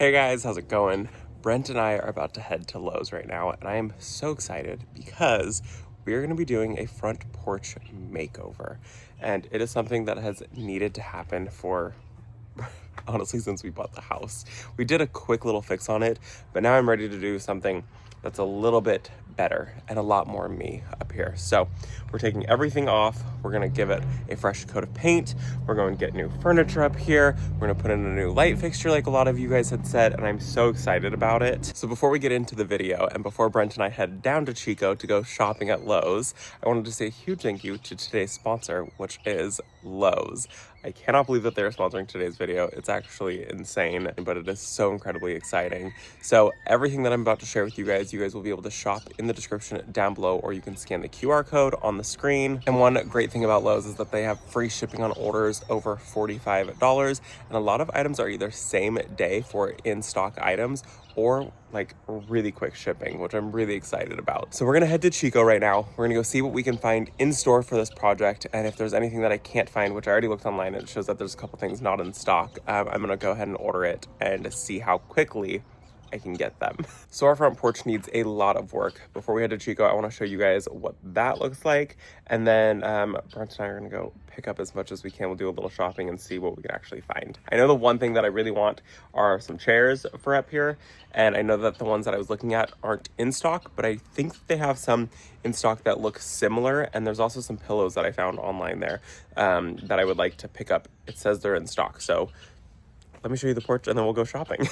Hey guys, how's it going? Brent and I are about to head to Lowe's right now, and I am so excited because we're going to be doing a front porch makeover. And it is something that has needed to happen for honestly since we bought the house. We did a quick little fix on it, but now I'm ready to do something that's a little bit better and a lot more me up here. So we're taking everything off. We're gonna give it a fresh coat of paint. We're going to get new furniture up here. We're gonna put in a new light fixture like a lot of you guys had said, and I'm so excited about it. So before we get into the video and before Brent and I head down to Chico to go shopping at Lowe's, I wanted to say a huge thank you to today's sponsor, which is Lowe's. I cannot believe that they're sponsoring today's video. It's actually insane, but it is so incredibly exciting. So everything that I'm about to share with you guys will be able to shop in the description down below, or you can scan the QR code on the screen. And one great thing about Lowe's is that they have free shipping on orders over $45. And a lot of items are either same day for in-stock items or like really quick shipping, which I'm really excited about. So we're gonna head to Chico right now. We're gonna go see what we can find in store for this project. And if there's anything that I can't find, which I already looked online and it shows that there's a couple things not in stock, I'm gonna go ahead and order it and see how quickly I can get them. So our front porch needs a lot of work. Before we head to Chico, I want to show you guys what that looks like. And then Brent and I are gonna go pick up as much as we can. We'll do a little shopping and see what we can actually find. I know the one thing that I really want are some chairs for up here. And I know that the ones that I was looking at aren't in stock, but I think they have some in stock that look similar. And there's also some pillows that I found online there that I would like to pick up. It says they're in stock. So let me show you the porch and then we'll go shopping.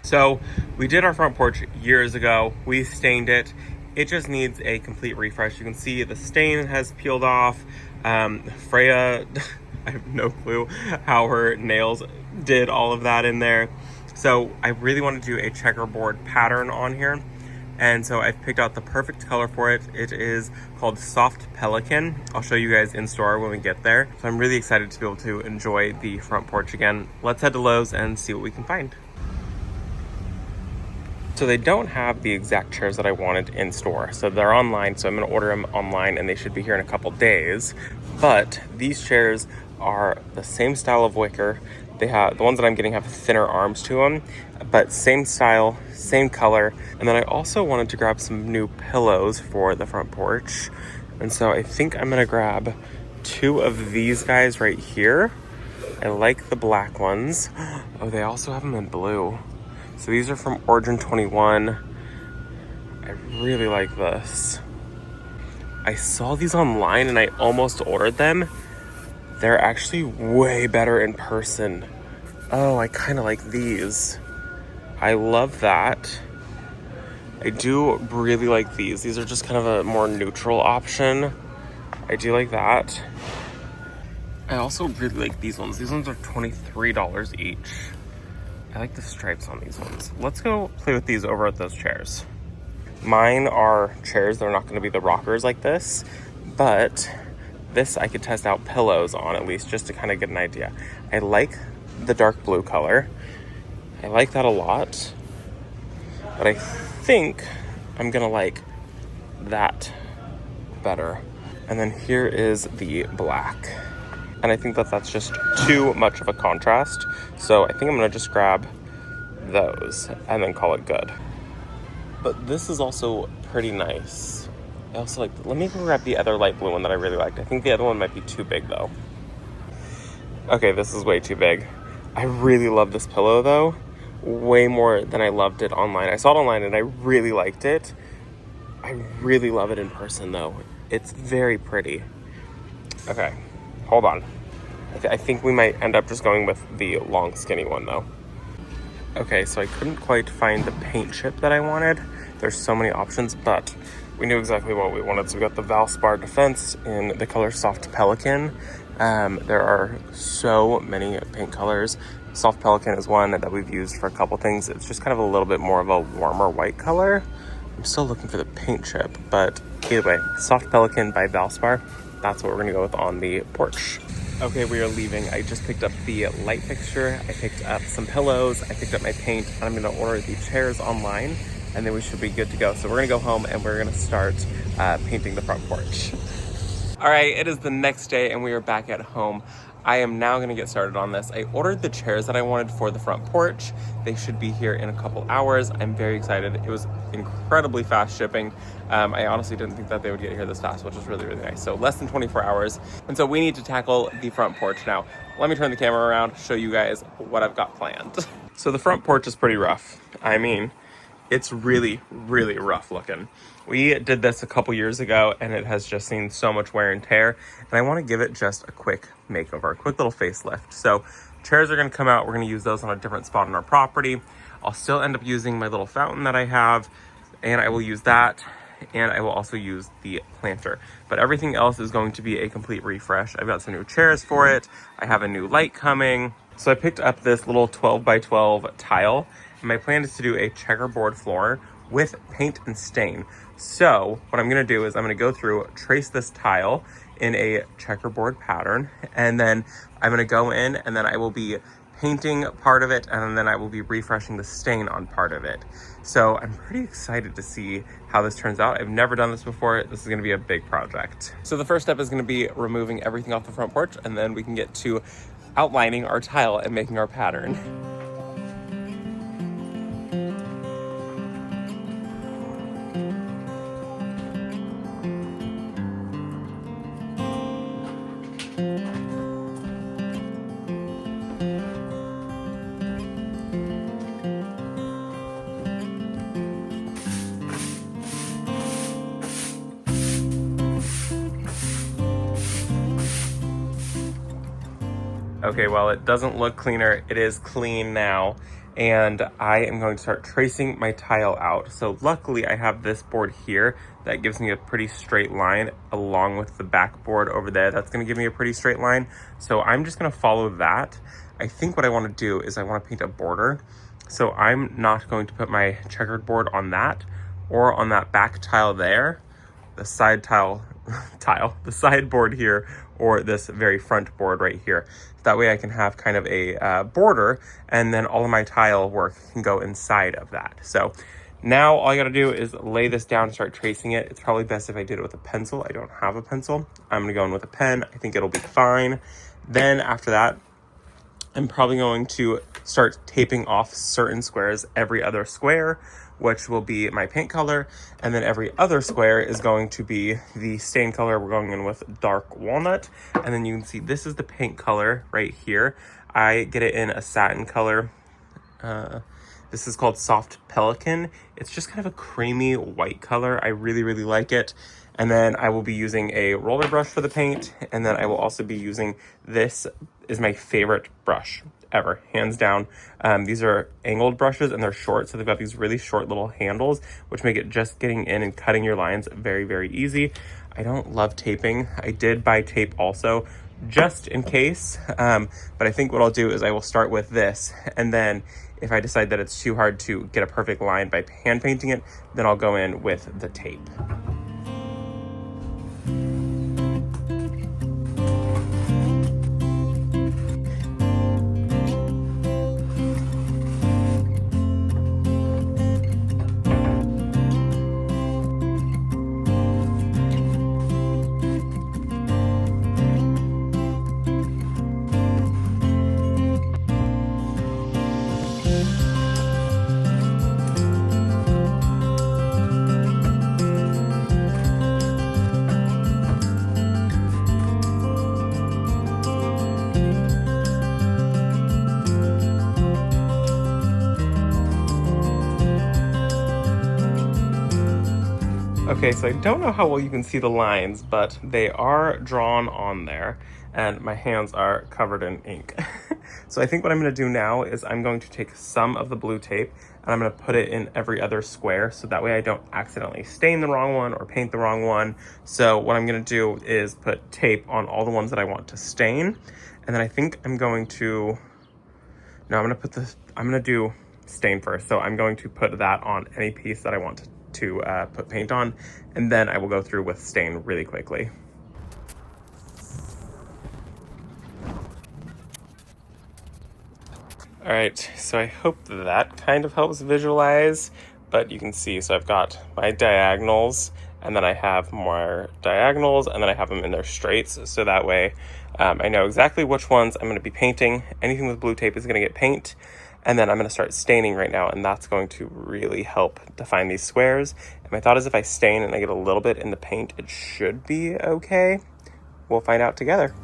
So we did our front porch years ago. We stained it. It just needs a complete refresh. You can see the stain has peeled off. Freya, I have no clue how her nails did all of that in there. So I really want to do a checkerboard pattern on here. And so I've picked out the perfect color for it. It is called Soft Pelican. I'll show you guys in store when we get there. So I'm really excited to be able to enjoy the front porch again. Let's head to Lowe's and see what we can find. So they don't have the exact chairs that I wanted in store. So they're online, so I'm gonna order them online and they should be here in a couple days. But these chairs are the same style of wicker. They have, the ones that I'm getting have thinner arms to them, but same style, same color. And then I also wanted to grab some new pillows for the front porch. And so I think I'm gonna grab two of these guys right here. I like the black ones. Oh, they also have them in blue. So these are from Origin 21. I really like this. I saw these online and I almost ordered them. They're actually way better in person. Oh, I kind of like these. I love that. I do really like these. These are just kind of a more neutral option. I do like that. I also really like these ones. These ones are $23 each. I like the stripes on these ones. Let's go play with these over at those chairs. Mine are chairs. They're not going to be the rockers like this, but this I could test out pillows on at least just to kind of get an idea. I like the dark blue color. I like that a lot, but I think I'm gonna like that better. And then here is the black. And I think that that's just too much of a contrast. So I think I'm gonna just grab those and then call it good. But this is also pretty nice. I also like, let me go grab the other light blue one that I really liked. I think the other one might be too big though. Okay, this is way too big. I really love this pillow though, way more than I loved it online. I saw it online and I really liked it. I really love it in person though. It's very pretty. Okay, hold on. I think we might end up just going with the long skinny one though. Okay, so I couldn't quite find the paint chip that I wanted. There's so many options, but we knew exactly what we wanted. So we got the Valspar Defense in the color Soft Pelican. There are so many paint colors. Soft Pelican is one that we've used for a couple things. It's just kind of a little bit more of a warmer white color. I'm still looking for the paint chip, but either way, Soft Pelican by Valspar, that's what we're gonna go with on the porch. Okay, we are leaving. I just picked up the light fixture. I picked up some pillows. I picked up my paint. And I'm gonna order the chairs online and then we should be good to go. So we're gonna go home and we're gonna start painting the front porch. All right, it is the next day and we are back at home. I am now gonna get started on this. I ordered the chairs that I wanted for the front porch. They should be here in a couple hours. I'm very excited. It was incredibly fast shipping. I honestly didn't think that they would get here this fast, which is really, really nice. So less than 24 hours. And so we need to tackle the front porch now. Let me turn the camera around, show you guys what I've got planned. So the front porch is pretty rough. I mean, it's really, really rough looking. We did this a couple years ago and it has just seen so much wear and tear. And I want to give it just a quick makeover, a quick little facelift. So chairs are going to come out. We're going to use those on a different spot on our property. I'll still end up using my little fountain that I have, and I will use that. And I will also use the planter. But everything else is going to be a complete refresh. I've got some new chairs for it. I have a new light coming. So I picked up this little 12 by 12 tile. And my plan is to do a checkerboard floor with paint and stain. So what I'm gonna do is I'm gonna go through, trace this tile in a checkerboard pattern, and then I'm gonna go in and then I will be painting part of it, and then I will be refreshing the stain on part of it. So I'm pretty excited to see how this turns out. I've never done this before. This is gonna be a big project. So the first step is gonna be removing everything off the front porch, and then we can get to outlining our tile and making our pattern. Okay, well, it doesn't look cleaner. It is clean now. And I am going to start tracing my tile out. So luckily I have this board here that gives me a pretty straight line, along with the back board over there. That's gonna give me a pretty straight line. So I'm just gonna follow that. I think what I wanna do is I wanna paint a border. So I'm not going to put my checkered board on that or on that back tile there, the side the side board here, or this very front board right here. That way I can have kind of a border, and then all of my tile work can go inside of that. So now all I gotta do is lay this down and start tracing it. It's probably best if I did it with a pencil. I don't have a pencil. I'm gonna go in with a pen. I think it'll be fine. Then after that, I'm probably going to start taping off certain squares, every other square, which will be my paint color. And then every other square is going to be the stain color. We're going in with dark walnut. And then you can see this is the paint color right here. I get it in a satin color. This is called Soft Pelican. It's just kind of a creamy white color. I really, really like it. And then I will be using a roller brush for the paint. And then I will also be using, this is my favorite brush ever, hands down. These are angled brushes and they're short. So they've got these really short little handles, which make it just getting in and cutting your lines very, very easy. I don't love taping. I did buy tape also, just in case. But I think what I'll do is I will start with this, and then if I decide that it's too hard to get a perfect line by hand painting it, then I'll go in with the tape. Okay, so I don't know how well you can see the lines, but they are drawn on there, and my hands are covered in ink. So I think what I'm gonna do now is I'm going to take some of the blue tape and I'm gonna put it in every other square, so that way I don't accidentally stain the wrong one or paint the wrong one. So what I'm gonna do is put tape on all the ones that I want to stain, and then I think I'm going to, no, I'm gonna do stain first. So I'm going to put that on any piece that I want to put paint on, and then I will go through with stain really quickly. All right, so I hope that kind of helps visualize but you can see, so I've got my diagonals, and then I have more diagonals, and then I have them in their straights, so that way I know exactly which ones I'm going to be painting. Anything with blue tape is going to get paint, and then I'm going to start staining right now, and that's going to really help define these squares. And my thought is if I stain and I get a little bit in the paint, it should be okay. We'll find out together.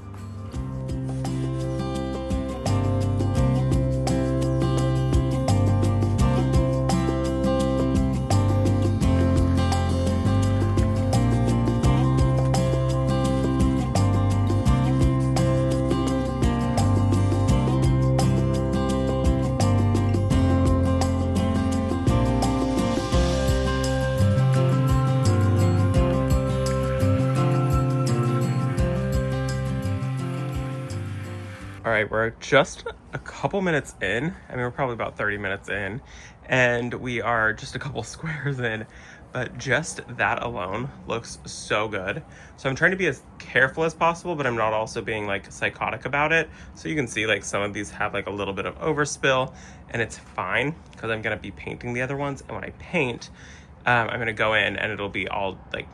All right, we're just a couple minutes in. I mean, we're probably about 30 minutes in, and we are just a couple squares in, but just that alone looks so good. So I'm trying to be as careful as possible, but I'm not also being like psychotic about it. So you can see like some of these have like a little bit of overspill, and it's fine because I'm gonna be painting the other ones. And when I paint, I'm gonna go in and it'll be all like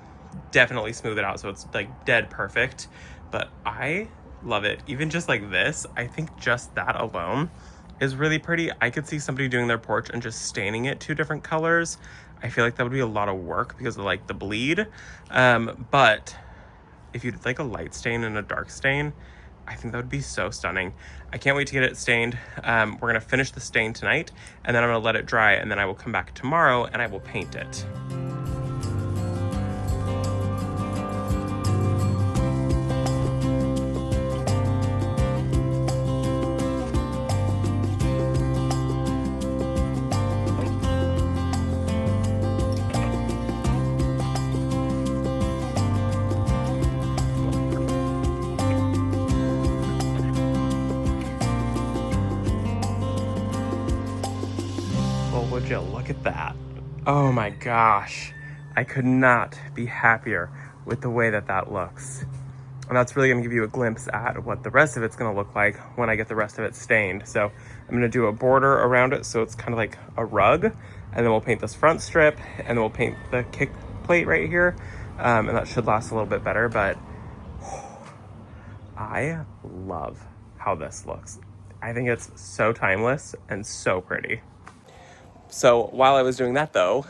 definitely smooth it out so it's like dead perfect. But I love it. Even just like this, I think just that alone is really pretty. I could see somebody doing their porch and just staining it 2 different colors. I feel like that would be a lot of work because of like the bleed. But if you'd like a light stain and a dark stain, I think that would be so stunning. I can't wait to get it stained. We're gonna finish the stain tonight, and then I'm gonna let it dry, and then I will come back tomorrow and I will paint it. Would you look at that? Oh my gosh, I could not be happier with the way that that looks. And that's really gonna give you a glimpse at what the rest of it's gonna look like when I get the rest of it stained. So I'm gonna do a border around it so it's kind of like a rug, and then we'll paint this front strip, and then we'll paint the kick plate right here, and that should last a little bit better. But I love how this looks. I think it's so timeless and so pretty. So while I was doing that though,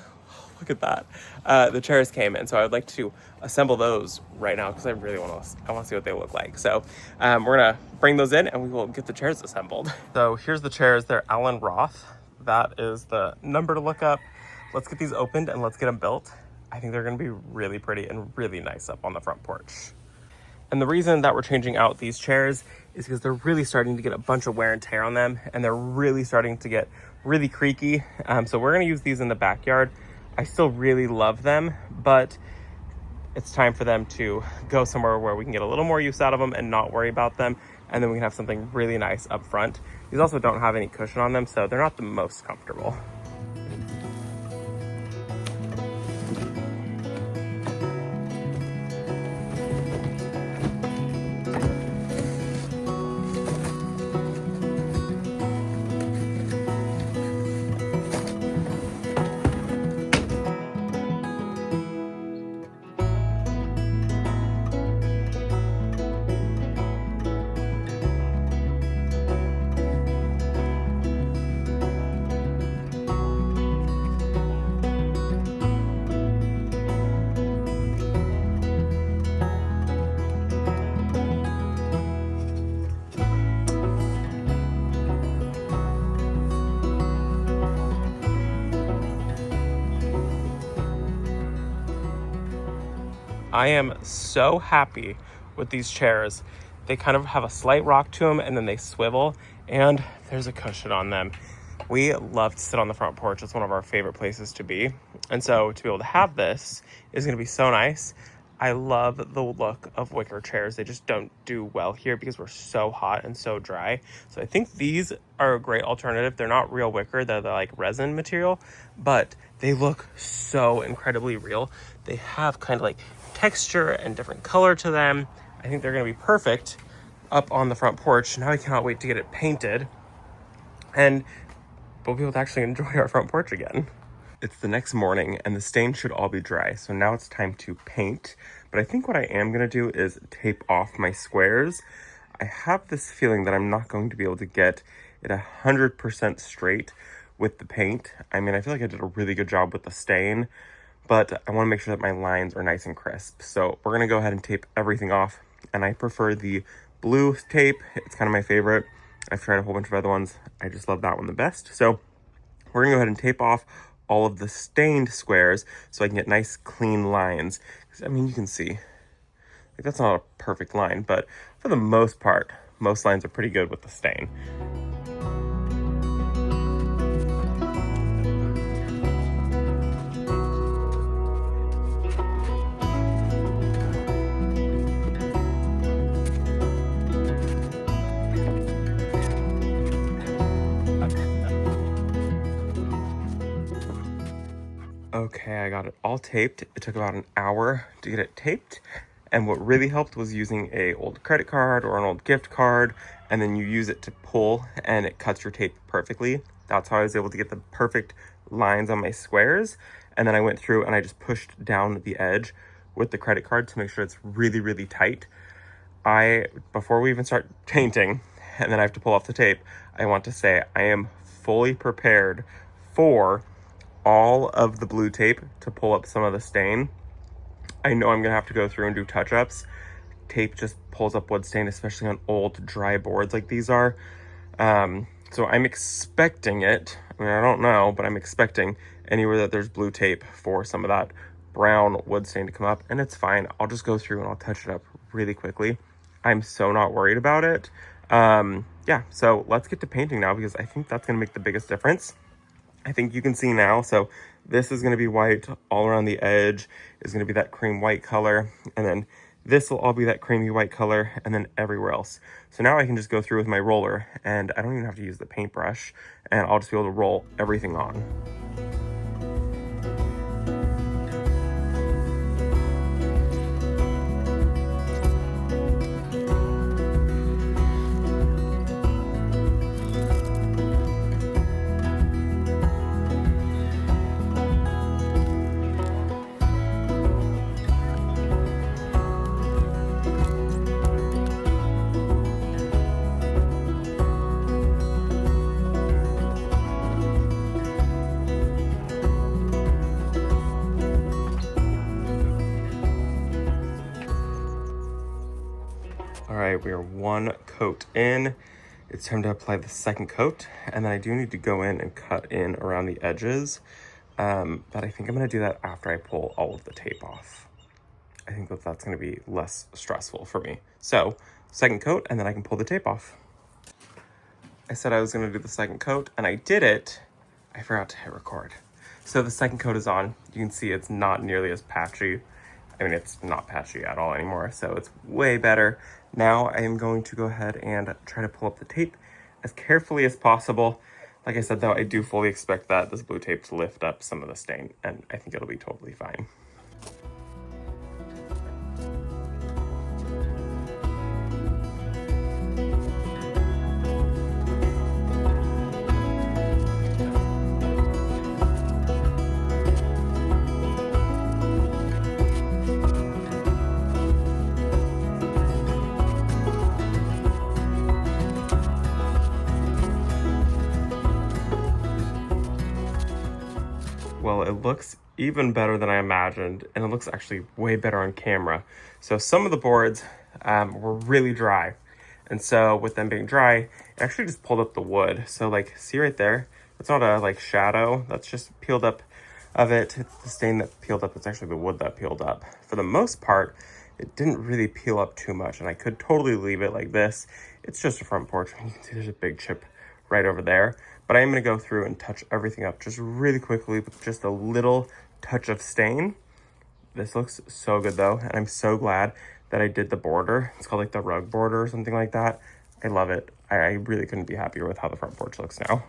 look at that. The chairs came in, so I would like to assemble those right now because I really want to see what they look like. So we're gonna bring those in and we will get the chairs assembled. So here's the chairs. They're Allen+Roth. That is the number to look up. Let's get these opened and let's get them built. I think they're gonna be really pretty and really nice up on the front porch. And the reason that we're changing out these chairs is because they're really starting to get a bunch of wear and tear on them, and they're really starting to get really creaky. So we're gonna use these in the backyard. I still really love them, but it's time for them to go somewhere where we can get a little more use out of them and not worry about them. And then we can have something really nice up front. These also don't have any cushion on them, so they're not the most comfortable. I am so happy with these chairs. They kind of have a slight rock to them and then they swivel, and there's a cushion on them. We love to sit on the front porch. It's one of our favorite places to be. And so to be able to have this is gonna be so nice. I love the look of wicker chairs. They just don't do well here because we're so hot and so dry. So I think these are a great alternative. They're not real wicker, they're like resin material, but they look so incredibly real. They have kind of like texture and different color to them. I think they're gonna be perfect up on the front porch. Now I cannot wait to get it painted and we'll be able to actually enjoy our front porch again. It's the next morning and the stain should all be dry. So now it's time to paint. But I think what I am gonna do is tape off my squares. I have this feeling that I'm not going to be able to get it 100% straight with the paint. I mean, I feel like I did a really good job with the stain, but I wanna make sure that my lines are nice and crisp. So we're gonna go ahead and tape everything off. And I prefer the blue tape. It's kind of my favorite. I've tried a whole bunch of other ones. I just love that one the best. So we're gonna go ahead and tape off all of the stained squares so I can get nice clean lines. I mean, you can see, like, that's not a perfect line, but for the most part, most lines are pretty good with the stain. Okay, I got it all taped. It took about an hour to get it taped. And what really helped was using a old credit card or an old gift card, and then you use it to pull and it cuts your tape perfectly. That's how I was able to get the perfect lines on my squares. And then I went through and I just pushed down the edge with the credit card to make sure it's really, really tight. Before we even start painting, and then I have to pull off the tape, I want to say I am fully prepared for all of the blue tape to pull up some of the stain. I know I'm gonna have to go through and do touch-ups. Tape just pulls up wood stain, especially on old dry boards like these are. So I'm expecting it. I mean, I don't know, but I'm expecting anywhere that there's blue tape for some of that brown wood stain to come up, and it's fine. I'll just go through and I'll touch it up really quickly. I'm so not worried about it. Yeah, so let's get to painting now because I think that's gonna make the biggest difference. I think you can see now, so this is going to be white all around the edge, is going to be that cream white color, and then this will all be that creamy white color, and then everywhere else. So now I can just go through with my roller, and I don't even have to use the paintbrush, and I'll just be able to roll everything on. All right, we are one coat in. It's time to apply the second coat, and then I do need to go in and cut in around the edges, but I think I'm gonna do that after I pull all of the tape off. I think that that's gonna be less stressful for me. So, second coat, and then I can pull the tape off. I said I was gonna do the second coat, and I did it. I forgot to hit record. So the second coat is on. You can see it's not nearly as patchy. I mean, it's not patchy at all anymore, so it's way better. Now I am going to go ahead and try to pull up the tape as carefully as possible. Like I said, though, I do fully expect that this blue tape to lift up some of the stain, and I think it'll be totally fine. Well, it looks even better than I imagined, and it looks actually way better on camera. So some of the boards were really dry, and so with them being dry, it actually just pulled up the wood. So like, see right there, that's not a like shadow, that's just peeled up of it. It's the stain that peeled up, it's actually the wood that peeled up. For the most part, it didn't really peel up too much, and I could totally leave it like this. It's just a front porch. You can see there's a big chip right over there. But I am gonna go through and touch everything up just really quickly with just a little touch of stain. This looks so good though, and I'm so glad that I did the border. It's called like the rug border or something like that. I love it. I really couldn't be happier with how the front porch looks now.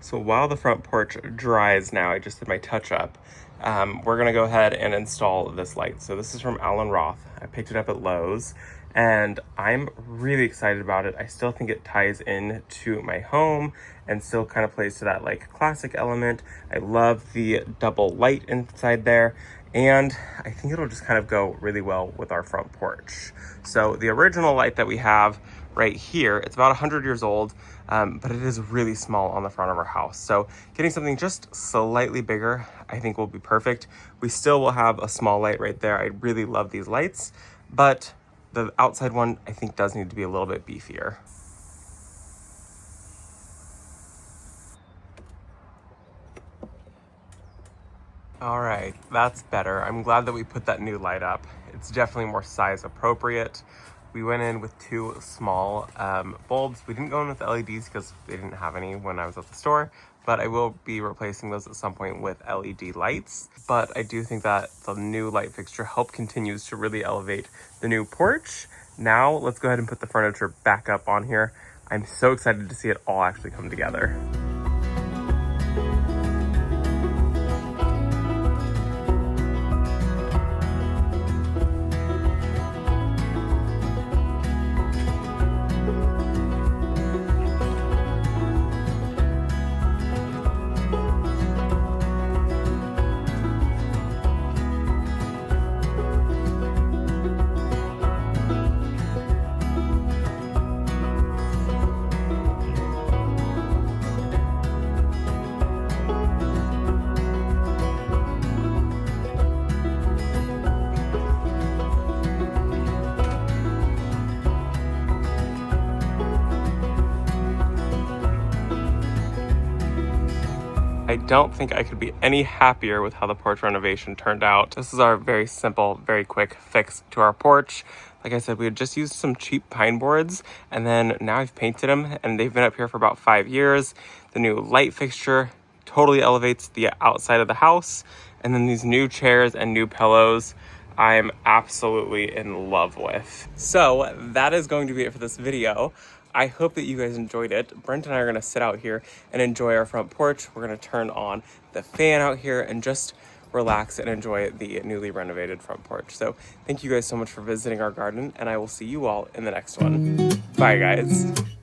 So while the front porch dries now, I just did my touch up. We're gonna go ahead and install this light. So this is from Allen+Roth. I picked it up at Lowe's and I'm really excited about it. I still think it ties in to my home and still kind of plays to that like classic element. I love the double light inside there. And I think it'll just kind of go really well with our front porch. So the original light that we have right here, it's about 100 years old, but it is really small on the front of our house. So getting something just slightly bigger, I think will be perfect. We still will have a small light right there. I really love these lights, but the outside one I think does need to be a little bit beefier. All right, that's better. I'm glad that we put that new light up. It's definitely more size appropriate. We went in with two small bulbs. We didn't go in with LEDs because they didn't have any when I was at the store, but I will be replacing those at some point with LED lights. But I do think that the new light fixture continues to really elevate the new porch. Now let's go ahead and put the furniture back up on here. I'm so excited to see it all actually come together. I don't think I could be any happier with how the porch renovation turned out. This is our very simple, very quick fix to our porch. Like I said, we had just used some cheap pine boards and then now I've painted them and they've been up here for about 5 years. The new light fixture totally elevates the outside of the house. And then these new chairs and new pillows, I'm absolutely in love with. So that is going to be it for this video. I hope that you guys enjoyed it. Brent and I are gonna sit out here and enjoy our front porch. We're gonna turn on the fan out here and just relax and enjoy the newly renovated front porch. So thank you guys so much for visiting our garden and I will see you all in the next one. Bye guys.